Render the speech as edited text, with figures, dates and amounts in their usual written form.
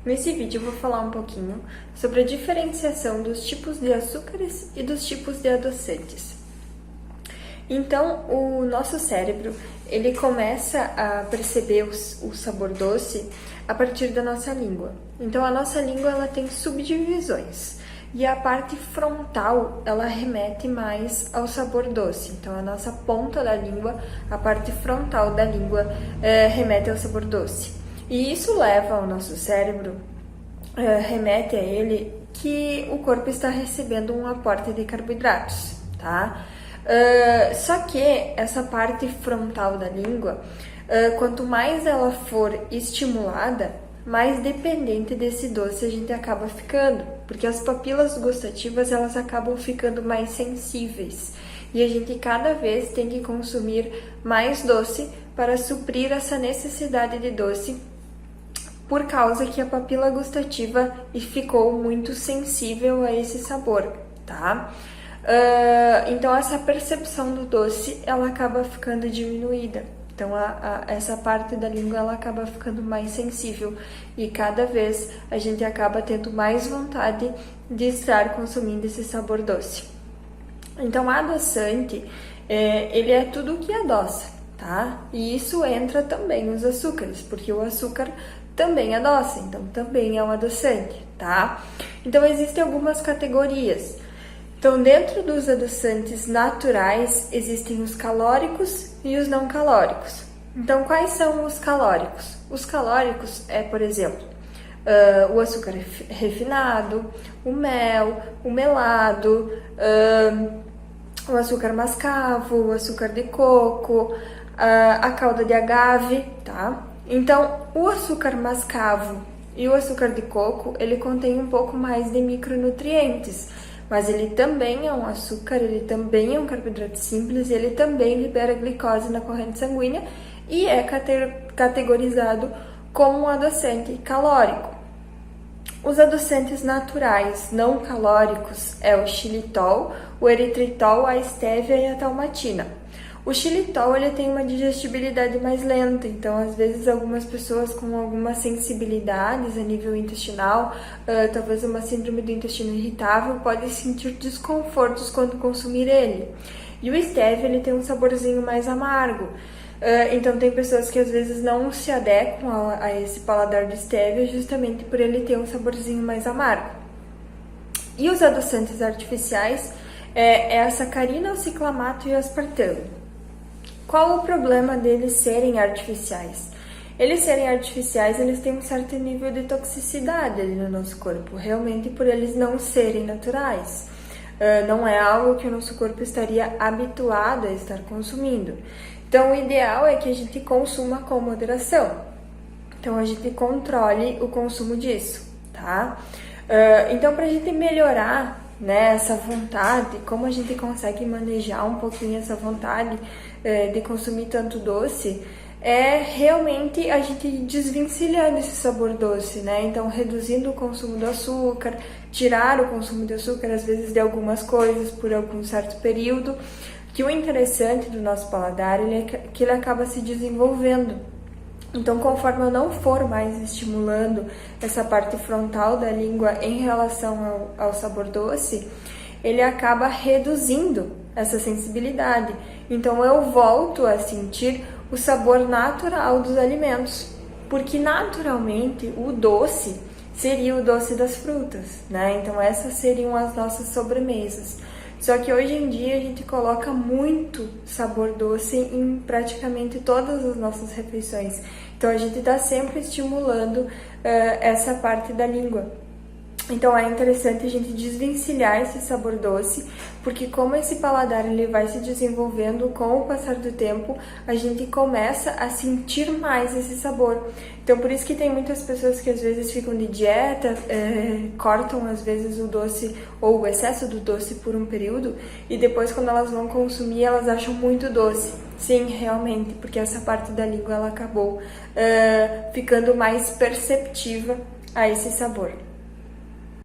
Nesse vídeo eu vou falar um pouquinho sobre a diferenciação dos tipos de açúcares e dos tipos de adoçantes. Então, o nosso cérebro, ele começa a perceber o sabor doce a partir da nossa língua. Então, a nossa língua, ela tem subdivisões. E a parte frontal, ela remete mais ao sabor doce. Então, a nossa ponta da língua, a parte frontal da língua, remete ao sabor doce. E isso leva ao nosso cérebro, remete a ele que o corpo está recebendo um aporte de carboidratos, tá? Só que essa parte frontal da língua, quanto mais ela for estimulada, mais dependente desse doce a gente acaba ficando, porque as papilas gustativas elas acabam ficando mais sensíveis e a gente cada vez tem que consumir mais doce para suprir essa necessidade de doce, por causa que a papila gustativa ficou muito sensível a esse sabor, tá? Então essa percepção do doce ela acaba ficando diminuída. Então essa parte da língua ela acaba ficando mais sensível e cada vez a gente acaba tendo mais vontade de estar consumindo esse sabor doce. Então adoçante, ele é tudo que adoça, tá? E isso entra também nos açúcares, porque o açúcar também adoça, então também é um adoçante, tá? Então existem algumas categorias. Então, dentro dos adoçantes naturais, existem os calóricos e os não calóricos. Então, quais são os calóricos? Os calóricos é, por exemplo, o açúcar refinado, o mel, o melado, o açúcar mascavo, o açúcar de coco, a calda de agave, tá? Então, o açúcar mascavo e o açúcar de coco, ele contém um pouco mais de micronutrientes, mas ele também é um açúcar, ele também é um carboidrato simples, e ele também libera glicose na corrente sanguínea e é categorizado como um adoçante calórico. Os adoçantes naturais não calóricos é o xilitol, o eritritol, a estévia e a talmatina. O xilitol ele tem uma digestibilidade mais lenta, então às vezes algumas pessoas com algumas sensibilidades a nível intestinal, talvez uma síndrome do intestino irritável, podem sentir desconfortos quando consumir ele. E o stevia ele tem um saborzinho mais amargo, então tem pessoas que às vezes não se adequam a esse paladar de stevia justamente por ele ter um saborzinho mais amargo. E os adoçantes artificiais é a sacarina, o ciclamato e o aspartame. Qual o problema deles serem artificiais? Eles serem artificiais, eles têm um certo nível de toxicidade ali no nosso corpo, realmente por eles não serem naturais. Não é algo que o nosso corpo estaria habituado a estar consumindo. Então, o ideal é que a gente consuma com moderação. Então, a gente controle o consumo disso, tá? Então, para a gente melhorar, né, essa vontade, como a gente consegue manejar um pouquinho essa vontade de consumir tanto doce, é realmente a gente desvencilhando esse sabor doce, né? Então, reduzindo o consumo do açúcar, tirar o consumo de açúcar, às vezes, de algumas coisas por algum certo período, que o interessante do nosso paladar é que ele acaba se desenvolvendo. Então, conforme eu não for mais estimulando essa parte frontal da língua em relação ao sabor doce, ele acaba reduzindo essa sensibilidade. Então, eu volto a sentir o sabor natural dos alimentos, porque naturalmente o doce seria o doce das frutas, né? Então, essas seriam as nossas sobremesas. Só que hoje em dia a gente coloca muito sabor doce em praticamente todas as nossas refeições. Então a gente está sempre estimulando essa parte da língua. Então é interessante a gente desvencilhar esse sabor doce, porque como esse paladar ele vai se desenvolvendo com o passar do tempo, a gente começa a sentir mais esse sabor. Então por isso que tem muitas pessoas que às vezes ficam de dieta, cortam às vezes o doce ou o excesso do doce por um período, e depois quando elas vão consumir elas acham muito doce. Sim, realmente, porque essa parte da língua ela acabou ficando mais perceptiva a esse sabor.